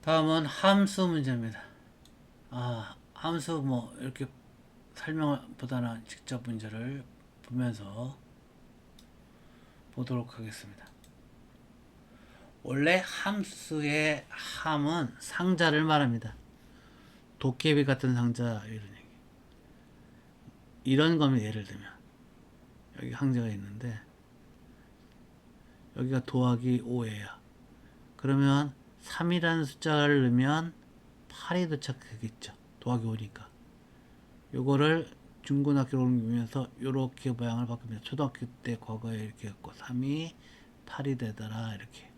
다음은 함수 문제입니다. 함수 뭐 이렇게 설명보다는 직접 문제를 보면서 보도록 하겠습니다. 원래 함수의 함은 상자를 말합니다. 도깨비 같은 상자 이런 얘기. 이런 거면 예를 들면 여기 항자가 있는데 여기가 더하기 5예요. 그러면 3이라는 숫자를 넣으면 8이 도착하겠죠. 더하기 5니까. 요거를 중고등학교로 옮기면서 요렇게 모양을 바꿉니다. 초등학교 때 과거에 이렇게 했고 3이 8이 되더라 이렇게.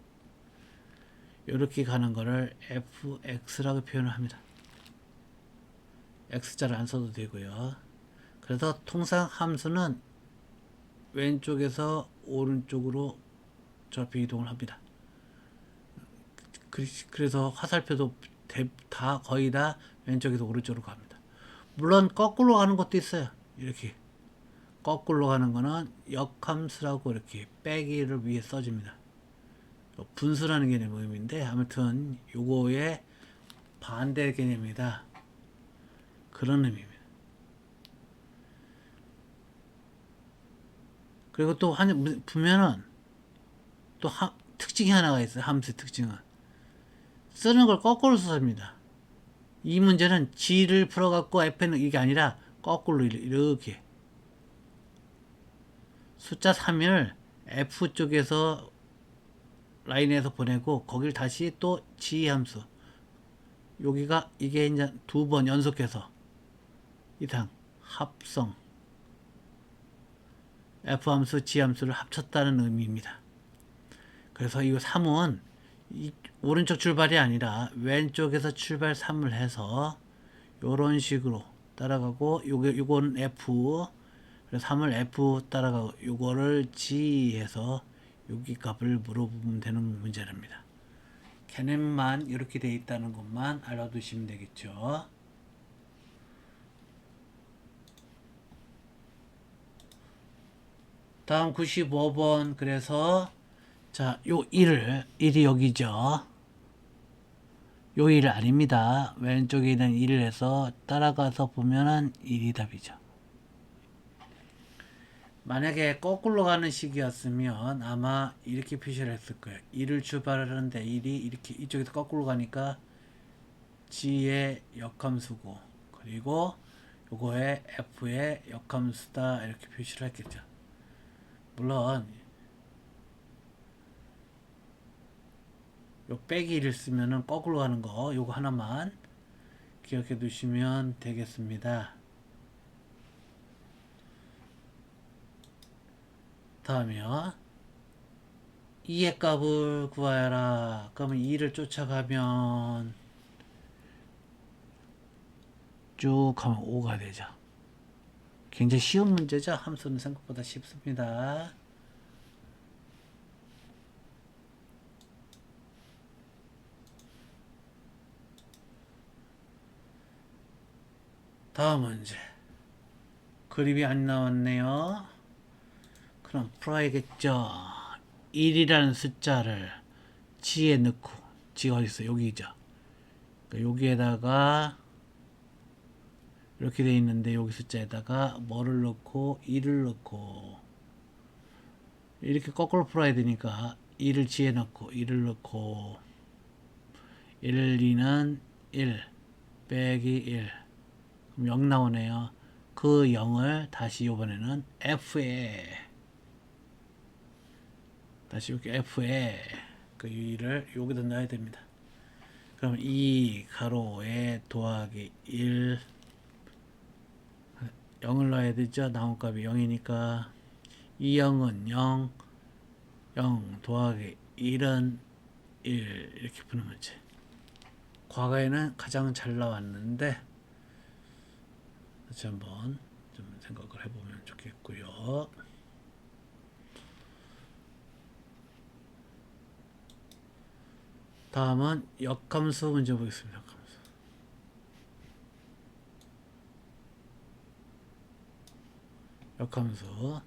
요렇게 가는 거를 fx라고 표현을 합니다. x자를 안 써도 되고요. 그래서 통상 함수는 왼쪽에서 오른쪽으로 저렇게 이동을 합니다. 그래서 화살표도 다 거의 다 왼쪽에서 오른쪽으로 갑니다. 물론 거꾸로 가는 것도 있어요. 이렇게 거꾸로 가는 거는 역함수라고 이렇게 빼기를 위해 써줍니다. 분수라는 개념인데 아무튼 요거의 반대 개념이다. 그런 의미입니다. 그리고 또 보면은 또 특징이 하나가 있어요. 함수의 특징은 쓰는 걸 거꾸로 씁니다. 이 문제는 G를 풀어갖고 F는 이게 아니라 거꾸로 이렇게 숫자 3을 F 쪽에서 라인에서 보내고 거길 다시 또 G 함수 여기가 이게 이제 두 번 연속해서 이상 합성 F 함수 G 함수를 합쳤다는 의미입니다. 그래서 이 3은 이 오른쪽 출발이 아니라 왼쪽에서 출발 3을 해서 요런 식으로 따라가고 요건 F 그래서 3을 F 따라가고 요거를 G 해서 여기 값을 물어보면 되는 문제랍니다. 개념만 이렇게 돼 있다는 것만 알아두시면 되겠죠. 다음 95번 그래서 자, 요 1이 여기죠. 요 1 아닙니다. 왼쪽에 있는 1을 해서 따라가서 보면은 1이 답이죠. 만약에 거꾸로 가는 식이었으면 아마 이렇게 표시를 했을 거예요. 1을 출발하는데 1이 이렇게 이쪽에서 거꾸로 가니까 G의 역함수고 그리고 요거의 F의 역함수다 이렇게 표시를 했겠죠. 물론 요 빼기 1을 쓰면은 거꾸로 가는 거 요거 하나만 기억해 두시면 되겠습니다. 다음이요. 2의 값을 구하여라. 그러면 2를 쫓아가면 쭉 가면 5가 되죠. 굉장히 쉬운 문제죠. 함수는 생각보다 쉽습니다. 다음 문제. 그림이 안 나왔네요. 그럼 풀어야겠죠. 1이라는 숫자를 G에 넣고 G가 어디 있어? 여기죠. 그러니까 여기에다가 이렇게 돼 있는데 여기 숫자에다가 뭐를 넣고 1을 넣고 이렇게 거꾸로 풀어야 되니까 1을 G에 넣고 1을 넣고 1, 2는 1 빼기 1 그럼 0 나오네요. 그 0을 다시 이번에는 F에 다시 이렇게 F에 그 2를 여기다 넣어야 됩니다. 그럼 2 가로에 더하기 1 0을 넣어야 되죠. 나온 값이 0이니까 이 0은 0 0 더하기 1은 1 이렇게 푸는 문제. 과거에는 가장 잘 나왔는데 다시 한번 좀 생각을 해보면 좋겠고요. 다음은 역함수 문제 보겠습니다. 역함수.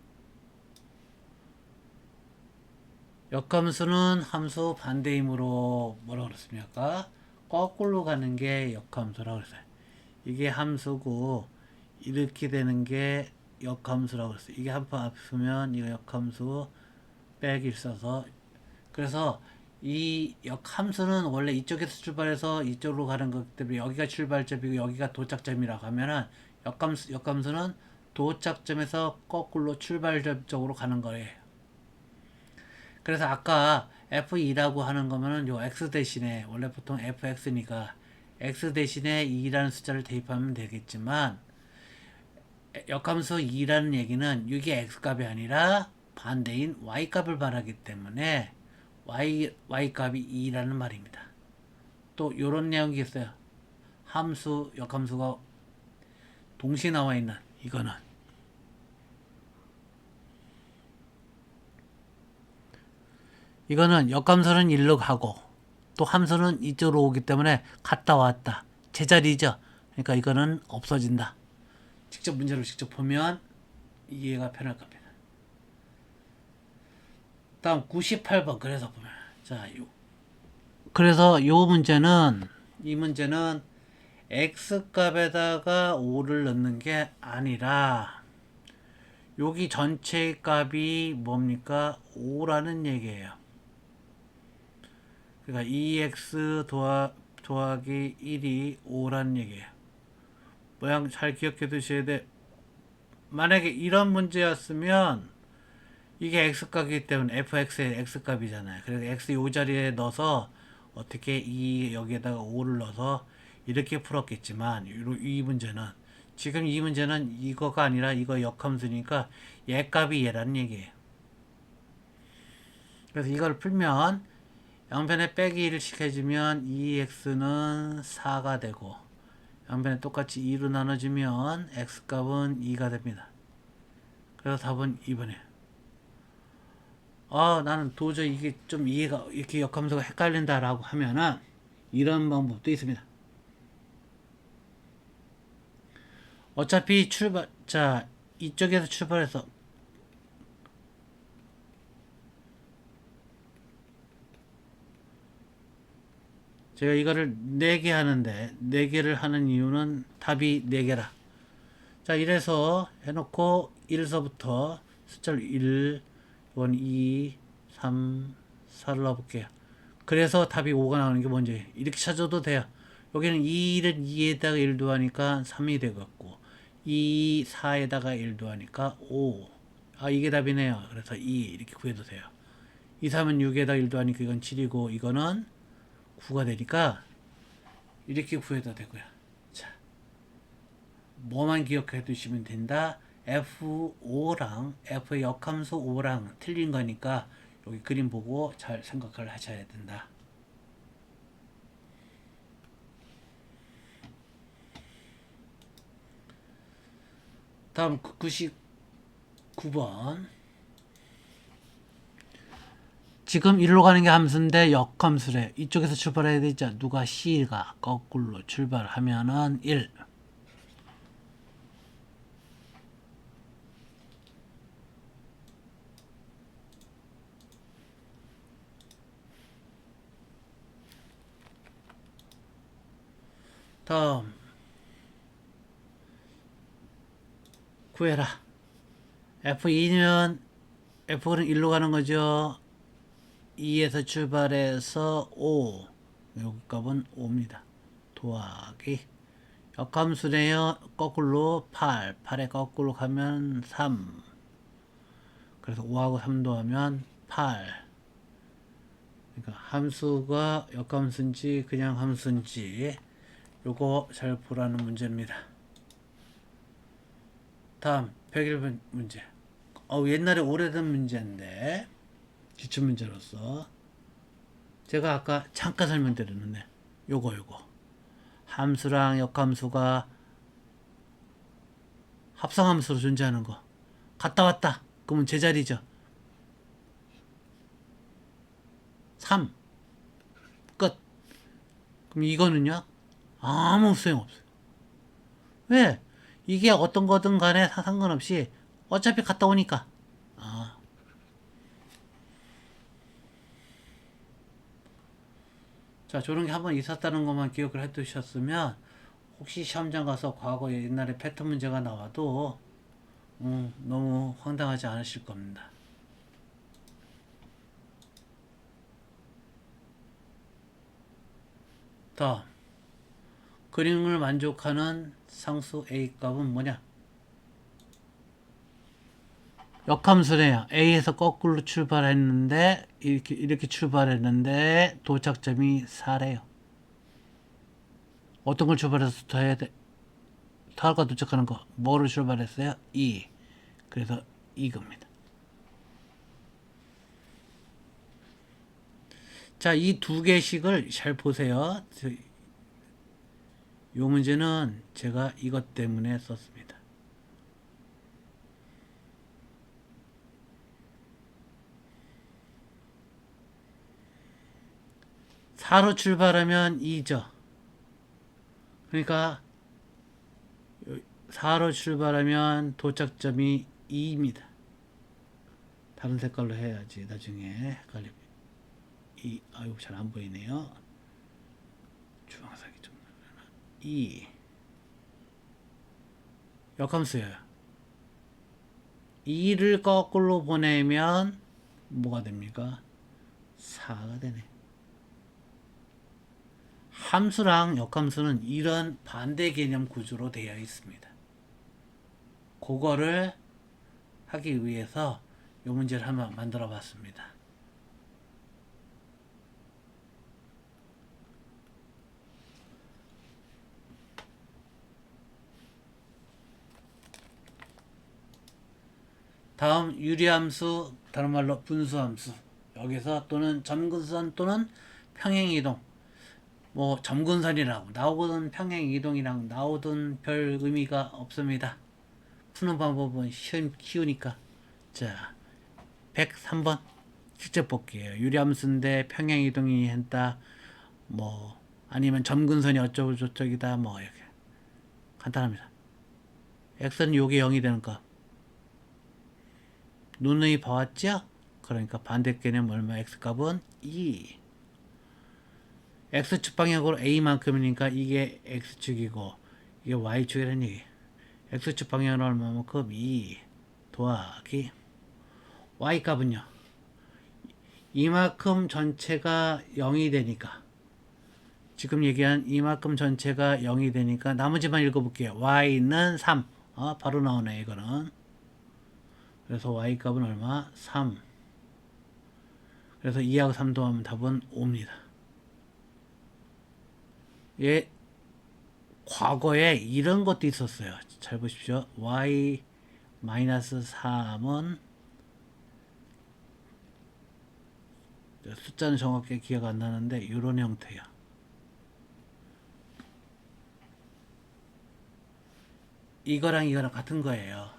역함수는 함수 반대이므로 뭐라고 그랬습니까? 거꾸로 가는 게 역함수라고 그랬어요. 이게 함수고 이렇게 되는 게 역함수라고 그랬어요. 이게 함수면 이거 역함수 빼기 있어서, 그래서 이 역함수는 원래 이쪽에서 출발해서 이쪽으로 가는 거기 때문에 여기가 출발점이고 여기가 도착점이라고 하면은 역함수는 도착점에서 거꾸로 출발점 쪽으로 가는 거예요. 그래서 아까 f2라고 하는 거면은 요 x 대신에, 원래 보통 fx니까 x 대신에 2라는 숫자를 대입하면 되겠지만, 역함수 2라는 얘기는 이게 x값이 아니라 반대인 y값을 말하기 때문에 y값이 2라는 말입니다. 또 요런 내용이 있어요. 함수, 역함수가 동시에 나와 있는 이거는 역함수는 1로 가고 또 함수는 이쪽으로 오기 때문에 갔다 왔다 제자리죠. 그러니까 이거는 없어진다. 직접 문제를 직접 보면 이해가 편할 겁니다. 다음 98번. 그래서 보면 그래서 요 문제는, 이 문제는 x값에다가 5를 넣는 게 아니라 여기 전체 값이 뭡니까? 5라는 얘기예요. 그러니까 2x 더하기 1이 5라는 얘기예요. 모양 잘 기억해 두셔야 돼. 만약에 이런 문제였으면 이게 x값이기 때문에 fx의 x값이잖아요. 그래서 x 요 자리에 넣어서 어떻게 여기에다가 5를 넣어서 이렇게 풀었겠지만, 이 문제는, 지금 이 문제는 이거가 아니라 이거 역함수니까 얘 값이 얘라는 얘기예요. 그래서 이걸 풀면 양변에 빼기 1을 시켜주면 2x는 4가 되고, 양변에 똑같이 2로 나눠주면 x값은 2가 됩니다. 그래서 답은 2번이에요. 나는 도저히 이게 좀 이해가, 이렇게 역함수가 헷갈린다라고 하면은 이런 방법도 있습니다. 어차피 이쪽에서 출발해서 제가 이거를 4개 하는데, 4개를 하는 이유는 답이 4개라. 자, 이래서 해놓고 1서부터 숫자를 1, 2, 3, 4를 넣어볼게요. 그래서 답이 5가 나오는 게 뭔지 이렇게 찾아도 돼요. 여기는 2를 2에다가 1 더하니까 3이 되겠고, 2, 4에다가 1 더하니까 5. 이게 답이네요. 그래서 2 이렇게 구해도 돼요. 2, 3은 6에다가 1 더하니까 이건 7이고 이거는 9가 되니까 이렇게 구해도 되고요. 자, 뭐만 기억해 두시면 된다. F5랑 F의 역함수 5랑 틀린 거니까 여기 그림 보고 잘 생각을 하셔야 된다. 다음 99번. 지금 1로 가는 게 함수인데 역함수래. 이쪽에서 출발해야 되죠. 누가 C가 거꾸로 출발하면은 1. 다음 구해라. F2는 F는 1로 가는 거죠. 2에서 출발해서 5. 여기 값은 5입니다. 더하기 역함수네요. 거꾸로 8. 8에 거꾸로 가면 3. 그래서 5하고 3 더하면 8. 그러니까 함수가 역함수인지 그냥 함수인지 요거 잘 보라는 문제입니다. 다음 101번 문제. 옛날에 오래된 문제인데 기출문제로서 제가 아까 잠깐 설명드렸는데 요거 함수랑 역함수가 합성함수로 존재하는 거 갔다 왔다 그러면 제자리죠. 3 끝. 그럼 이거는요 아무 소용없어요. 왜? 이게 어떤 거든 간에 상관없이 어차피 갔다 오니까. 자, 저런 게 한번 있었다는 것만 기억을 해 두셨으면 혹시 시험장 가서 과거 옛날에 패턴 문제가 나와도 너무 황당하지 않으실 겁니다. 다음, 그림을 만족하는 상수 A 값은 뭐냐? 역함수래요. A에서 거꾸로 출발했는데 이렇게 출발했는데 도착점이 4래요. 어떤 걸 출발해서 더 해야 돼? 타가 도착하는 거 뭐로 출발했어요? 2. 그래서 이겁니다. 자, 이 두 개씩을 잘 보세요. 이 문제는 제가 이것 때문에 썼습니다. 4로 출발하면 2죠. 그러니까 4로 출발하면 도착점이 2입니다. 다른 색깔로 해야지 나중에 헷갈리면 아이고 잘 안 보이네요. 주황색이 좀 2 역함수예요. 2를 거꾸로 보내면 뭐가 됩니까? 4가 되네. 함수랑 역함수는 이런 반대 개념 구조로 되어 있습니다. 그거를 하기 위해서 이 문제를 한번 만들어 봤습니다. 다음 유리함수, 다른 말로 분수함수. 여기서 또는 점근선 또는 평행이동. 뭐 점근선이라고 나오든 평행이동이라고 나오든 별 의미가 없습니다. 푸는 방법은 쉬우니까. 자, 103번 직접 볼게요. 유리함수인데 평행이동이 했다. 뭐 아니면 점근선이 어쩌고 저쩌기다. 뭐 이렇게 간단합니다. x는 요게 0이 되는 거. 누누이 봐왔죠? 그러니까 반대 개념 얼마? x값은 2. x축 방향으로 a만큼이니까 이게 x축이고 이게 y축이라는 얘기. x축 방향으로 얼마만큼? 2 더하기 y값은요. 이만큼 전체가 0이 되니까 지금 얘기한 이만큼 전체가 0이 되니까 나머지만 읽어볼게요. y는 3. 바로 나오네 이거는. 그래서 y값은 얼마? 3. 그래서 2하고 3 더하면 답은 5입니다. 예, 과거에 이런 것도 있었어요. 잘 보십시오. y-3은 숫자는 정확히 기억 안 나는데 이런 형태야. 이거랑 같은 거예요.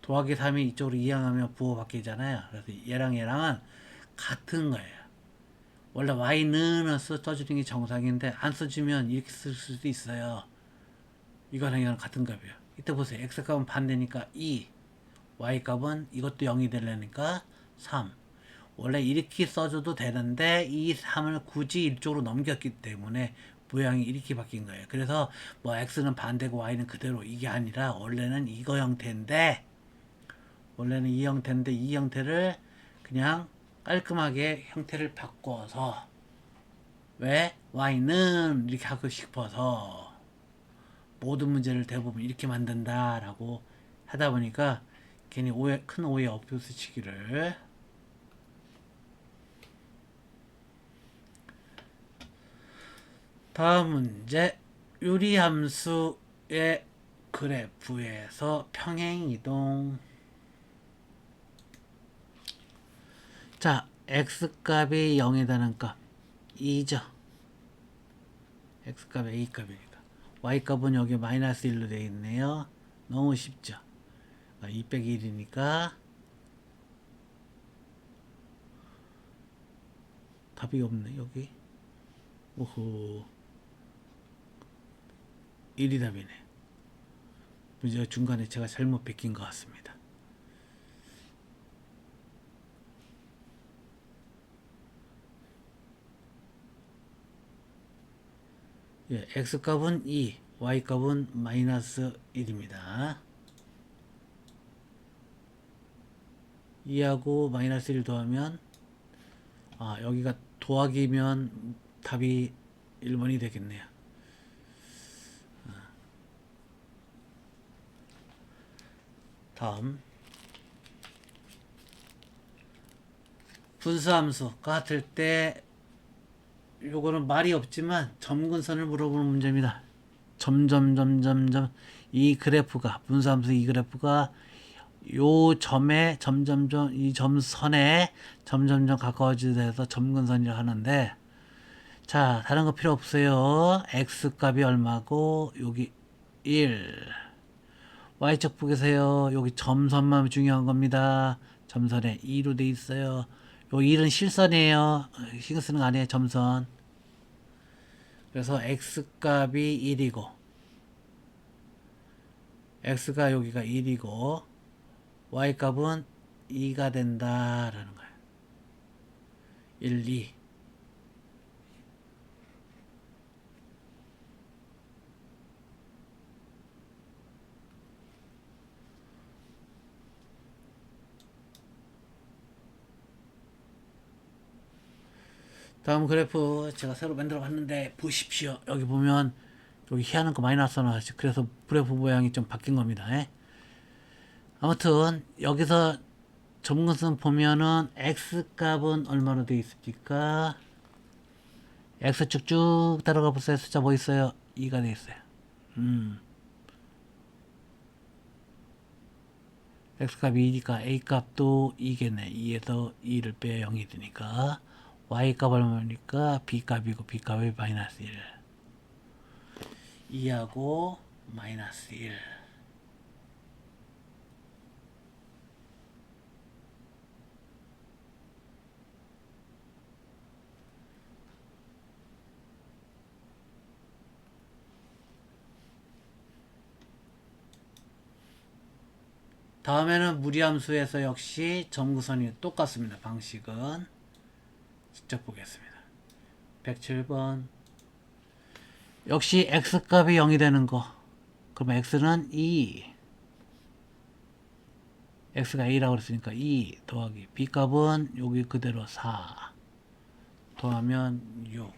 더하기 3이 이쪽으로 이항하면 부호 바뀌잖아요. 그래서 얘랑은 같은 거예요. 원래 y는 써주는 게 정상인데 안 써주면 이렇게 쓸 수도 있어요. 이거랑 같은 값이에요. 이때 보세요. x값은 반대니까 2, y값은 이것도 0이 되려니까 3. 원래 이렇게 써줘도 되는데 이 3을 굳이 이쪽으로 넘겼기 때문에 모양이 이렇게 바뀐 거예요. 그래서 뭐 x는 반대고 y는 그대로 이게 아니라 원래는 이거 형태인데 원래는 이 형태인데 이 형태를 그냥 깔끔하게 형태를 바꿔서 왜 y는 이렇게 하고 싶어서 모든 문제를 대부분 이렇게 만든다라고 하다 보니까 괜히 큰 오해 없으시기를. 다음 문제 유리함수의 그래프에서 평행이동. 자, x값이 0이라는 값 2죠. x값이 a값이니까 y값은 여기 마이너스 1로 되어 있네요. 너무 쉽죠. 2 빼기 1이니까 답이 없네 여기. 오호, 1이 답이네. 문제가 중간에 제가 잘못 베낀 것 같습니다. 예, x값은 2, y값은 마이너스 1입니다. 2하고 마이너스 1 더하면 여기가 더하기면 답이 1번이 되겠네요. 다음 분수함수 같을 때 요거는 말이 없지만 점근선을 물어보는 문제입니다. 점점점점점 이 그래프가 분수함수 이 그래프가 요 점에 점점점 이 점선에 점점점 가까워지면서 점근선이라 하는데 자 다른 거 필요 없어요. x 값이 얼마고 여기 1 y축 보세요. 여기 점선만 중요한 겁니다. 점선에 2로 돼 있어요. 요 1은 실선이에요. 신경 쓰는 거 아니에요. 점선. 그래서 x 값이 1이고 x가 여기가 1이고 y 값은 2가 된다라는 거예요. 1, 2. 다음 그래프 제가 새로 만들어 봤는데 보십시오. 여기 보면 여기 희한한 거 많이 나왔어요. 그래서 그래프 모양이 좀 바뀐 겁니다. 예? 아무튼 여기서 점근선 보면은 x 값은 얼마로 되어 있습니까? x축 쭉 따라가 보세요. 숫자 뭐 있어요? 2가 되어 있어요. x값이 2니까 a값도 2겠네. 2에서 2를 빼야 0이 되니까 y값 얼마니까 b값이고 b값이 마이너스 1. 2하고 마이너스 1. 다음에는 무리함수에서 역시 점근선이 똑같습니다. 방식은 직접 보겠습니다. 107번 역시 x값이 0이 되는 거. 그럼 x는 2. x가 a라고 그랬으니까 2 더하기 b값은 여기 그대로 4 더하면 6.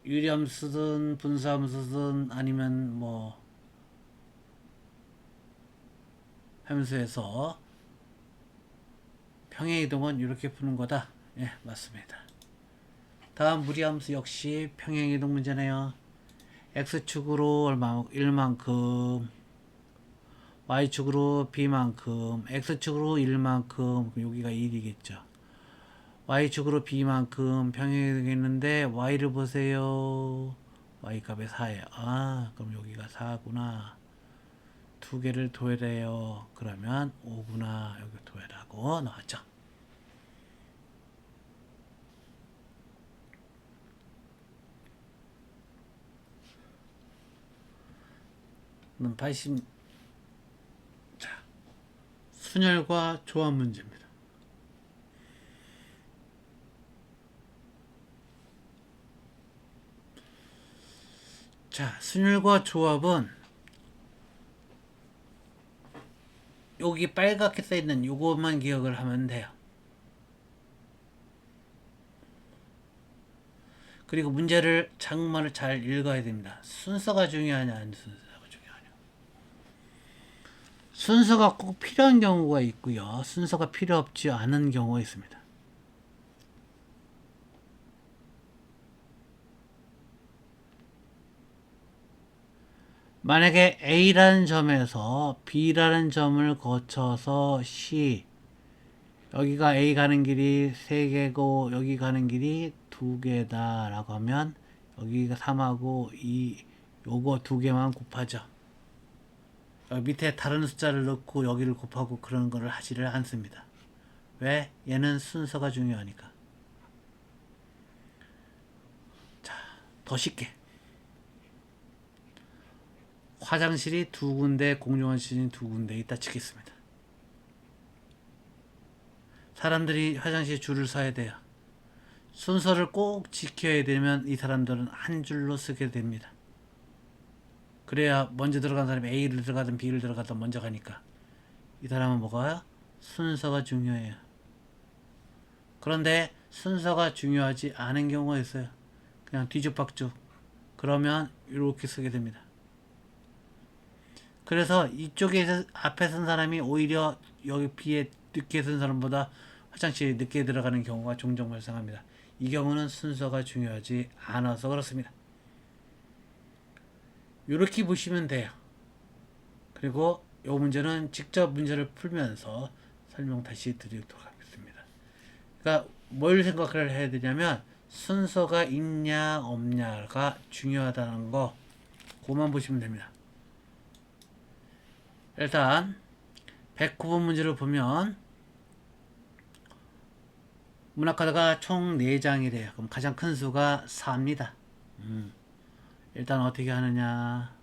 유리함수든 분수함수든 아니면 뭐 함수에서 평행이동은 이렇게 푸는 거다. 예, 맞습니다. 다음 무리함수 역시 평행이동 문제네요. x축으로 얼마 1만큼 y축으로 b만큼 x축으로 1만큼 여기가 1이겠죠. y축으로 b만큼 평행이 되겠는데 y를 보세요. y값이 4예요. 그럼 여기가 4구나. 두 개를 도해래요. 그러면 5구나. 여기 도해라고 나왔죠. 80. 자, 순열과 조합 문제입니다. 자, 순열과 조합은 여기 빨갛게 써있는 요것만 기억을 하면 돼요. 그리고 문제를 장문을 잘 읽어야 됩니다. 순서가 중요하냐 안 순서가 중요하냐. 순서가 꼭 필요한 경우가 있고요. 순서가 필요 없지 않은 경우가 있습니다. 만약에 A라는 점에서 B라는 점을 거쳐서 C 여기가 A 가는 길이 3개고 여기 가는 길이 2개다 라고 하면 여기가 3하고 요거 2개만 곱하죠. 여기 밑에 다른 숫자를 넣고 여기를 곱하고 그런 거를 하지를 않습니다. 왜? 얘는 순서가 중요하니까. 자, 더 쉽게 화장실이 2군데 공용화실이 2군데 있다 치겠습니다. 사람들이 화장실에 줄을 서야 돼요. 순서를 꼭 지켜야 되면 이 사람들은 한 줄로 쓰게 됩니다. 그래야 먼저 들어간 사람이 A를 들어가든 B를 들어가든 먼저 가니까. 이 사람은 뭐가? 순서가 중요해요. 그런데 순서가 중요하지 않은 경우가 있어요. 그냥 뒤죽박죽. 그러면 이렇게 쓰게 됩니다. 그래서 이쪽에 앞에 쓴 사람이 오히려 여기 B에 늦게 쓴 사람보다 화장실에 늦게 들어가는 경우가 종종 발생합니다. 이 경우는 순서가 중요하지 않아서 그렇습니다. 이렇게 보시면 돼요. 그리고 이 문제는 직접 문제를 풀면서 설명 다시 드리도록 하겠습니다. 그러니까 뭘 생각을 해야 되냐면 순서가 있냐 없냐가 중요하다는 거 그만 보시면 됩니다. 일단 109번 문제를 보면 문학카드가 총 4장이래요. 그럼 가장 큰 수가 4입니다. 일단 어떻게 하느냐.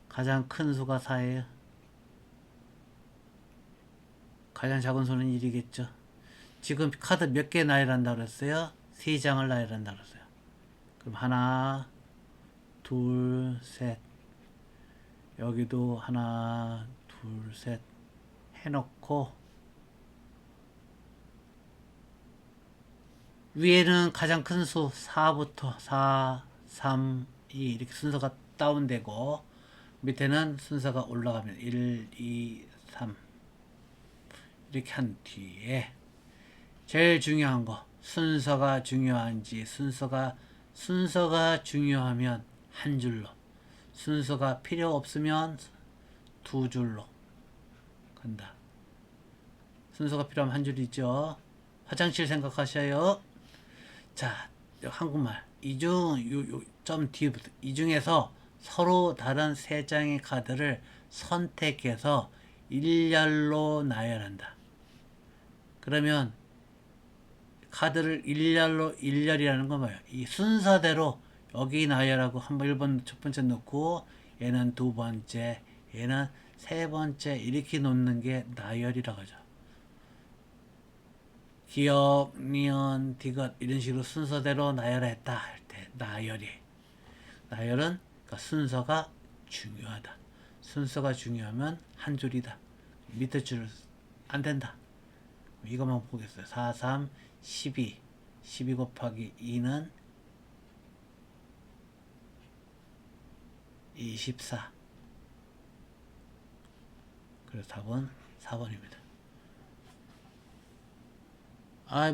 가장 큰 수가 4예요. 가장 작은 수는 1이겠죠. 지금 카드 몇 개 나열한다고 그랬어요? 3장을 나열한다고 그랬어요. 그럼 하나, 둘, 셋. 여기도 하나, 둘, 셋 해놓고 위에는 가장 큰 수 4부터 4, 3, 2 이렇게 순서가 다운되고 밑에는 순서가 올라가면 1, 2, 3 이렇게 한 뒤에 제일 중요한 거 순서가 중요한지 순서가 중요하면 한 줄로 순서가 필요 없으면 두 줄로 간다. 순서가 필요하면 한 줄이죠. 화장실 생각하셔요. 자, 한국말 점 뒤부터 이 중에서 서로 다른 3장의 카드를 선택해서 일렬로 나열한다. 그러면 카드를 일렬이라는 건 뭐예요? 이 순서대로 여기 나열하고 한번 1번 첫 번째 넣고 얘는 두 번째, 얘는 세 번째 이렇게 놓는 게 나열이라고 하죠. 기억, 니은, 디귿 이런 식으로 순서대로 나열했다 할 때 나열은 그러니까 순서가 중요하다. 순서가 중요하면 한 줄이다. 밑에 줄 안 된다. 이것만 보겠어요. 4, 3, 12 12 곱하기 2는 24. 그래서 답은 4번입니다.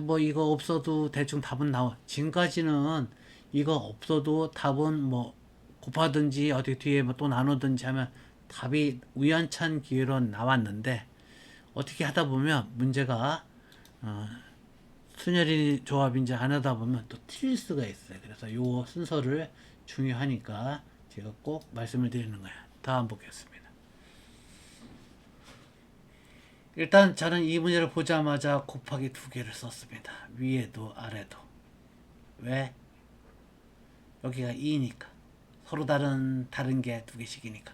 뭐 이거 없어도 대충 답은 나와. 지금까지는 이거 없어도 답은 뭐 곱하든지 어디 뒤에 뭐 또 나누든지 하면 답이 우연찬 기회로 나왔는데 어떻게 하다 보면 문제가 순열이 조합인지 안 하다 보면 또 틀릴 수가 있어요. 그래서 요 순서를 중요하니까 제가 꼭 말씀을 드리는 거예요. 다음 보겠습니다. 일단 저는 이 문제를 보자마자 곱하기 2개를 썼습니다. 위에도 아래도. 왜? 여기가 2니까. 서로 다른 게 2개씩이니까.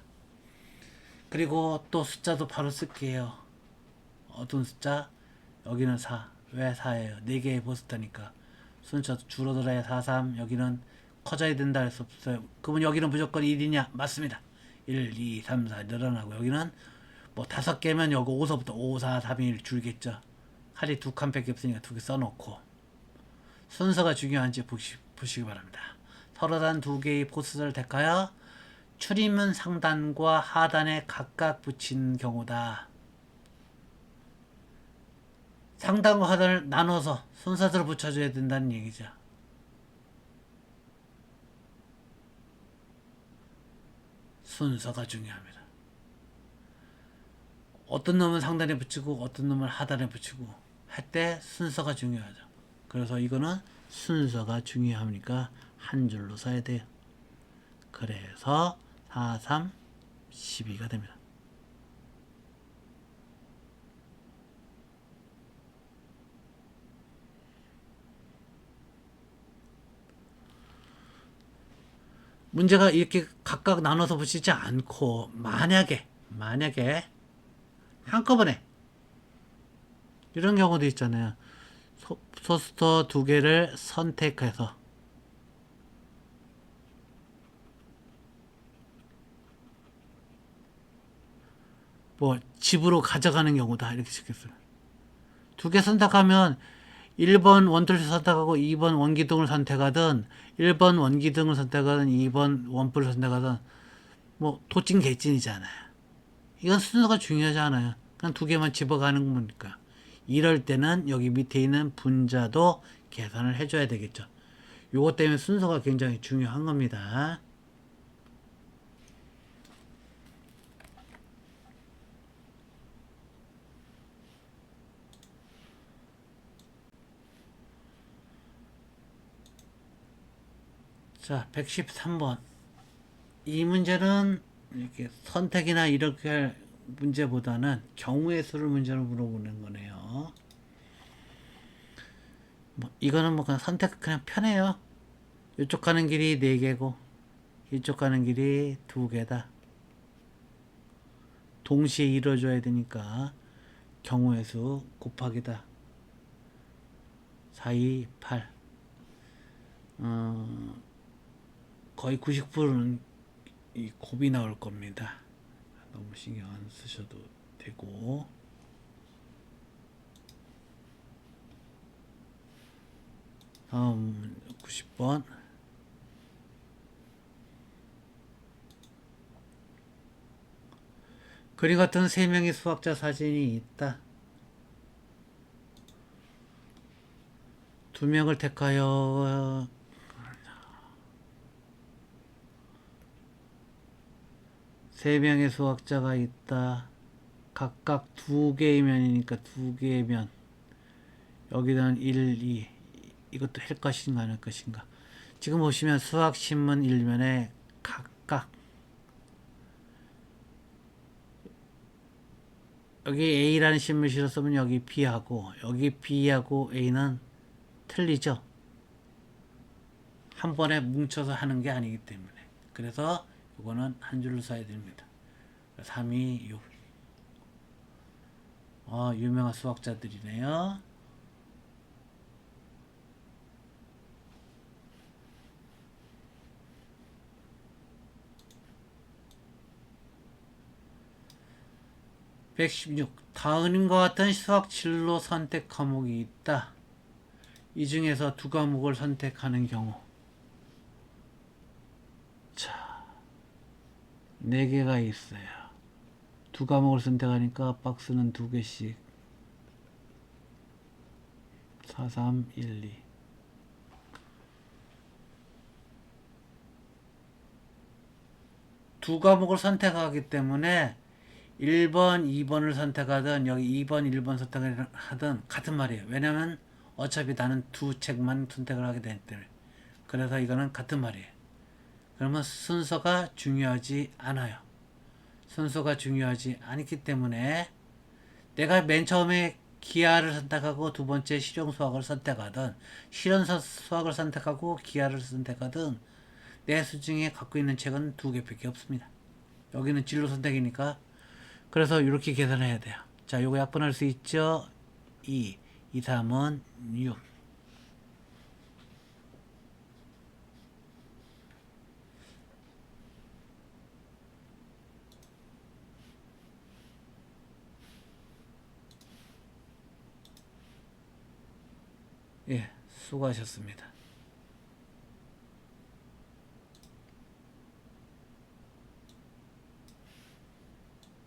그리고 또 숫자도 바로 쓸게요. 어떤 숫자? 여기는 4. 왜 4예요? 4개의 보스터니까. 순서도 줄어들어야 4, 3. 여기는 커져야 된다 해서 없어요. 그러면 여기는 무조건 1이냐? 맞습니다. 1, 2, 3, 4 늘어나고 여기는 뭐 5개면 여기 5서부터 5, 4, 3, 1 줄겠죠. 칼이 2칸밖에 없으니까 2개 써놓고 순서가 중요한지 보시기 바랍니다. 서로 다른 2개의 포스를 택하여 출입문 상단과 하단에 각각 붙인 경우다. 상단과 하단을 나눠서 순서대로 붙여줘야 된다는 얘기죠. 순서가 중요합니다. 어떤 놈은 상단에 붙이고 어떤 놈은 하단에 붙이고 할 때 순서가 중요하죠. 그래서 이거는 순서가 중요하니까 한 줄로 써야 돼요. 그래서 4, 3, 12가 됩니다. 문제가 이렇게 각각 나눠서 붙이지 않고 만약에 한꺼번에 이런 경우도 있잖아요. 소스터 두 개를 선택해서 뭐 집으로 가져가는 경우다 이렇게 적혔어요. 두 개 선택하면 1번 원툴을 선택하고 2번 원기둥을 선택하든 1번 원기둥을 선택하든 2번 원뿔을 선택하든 뭐 도찐 개찐이잖아요. 이건 순서가 중요하지 않아요. 그냥 두 개만 집어가는 거니까. 이럴 때는 여기 밑에 있는 분자도 계산을 해줘야 되겠죠. 요것 때문에 순서가 굉장히 중요한 겁니다. 자, 113번. 이 문제는 이렇게 선택이나 이렇게 할 문제보다는 경우의 수를 문제로 물어보는 거네요. 뭐 이거는 뭐 그냥 선택 그냥 편해요. 이쪽 가는 길이 4개고 이쪽 가는 길이 2개다. 동시에 이루어져야 되니까 경우의 수 곱하기다. 4, 2, 8. 거의 90%는 이 곱이 나올 겁니다. 너무 신경 안 쓰셔도 되고. 다음 90번. 그림 같은 3명의 수학자 사진이 있다. 2명을 택하여 세 명의 수학자가 있다. 각각 2개의 면이니까 2개의 면. 여기는 1, 2. 이것도 할 것인가 안 할 것인가. 지금 보시면 수학신문 1면에 각각 여기 A라는 신문실을 쓰면 여기 B하고 여기 B하고 A는 틀리죠. 한 번에 뭉쳐서 하는 게 아니기 때문에. 그래서 이거는 한 줄로 써야 됩니다. 3, 2, 6. 유명한 수학자들이네요. (116) 다음과 같은 수학 진로 선택 과목이 있다. 이 중에서 2과목을 선택하는 경우. 자, 4개가 있어요. 2과목을 선택하니까 박스는 2개씩. 4, 3, 1, 2. 두 과목을 선택하기 때문에 1번, 2번을 선택하든 여기 2번, 1번 선택을 하든 같은 말이에요. 왜냐면 어차피 나는 2책만 선택을 하게 되기 때문에. 그래서 이거는 같은 말이에요. 그러면 순서가 중요하지 않아요. 순서가 중요하지 않기 때문에 내가 맨 처음에 기하를 선택하고 두 번째 실용 수학을 선택하든 실용 수학을 선택하고 기하를 선택하든 내 수중에 갖고 있는 책은 2개밖에 없습니다. 여기는 진로 선택이니까. 그래서 이렇게 계산해야 돼요. 자, 요거 약분할 수 있죠? 2, 2, 3은 6. 예, 수고하셨습니다.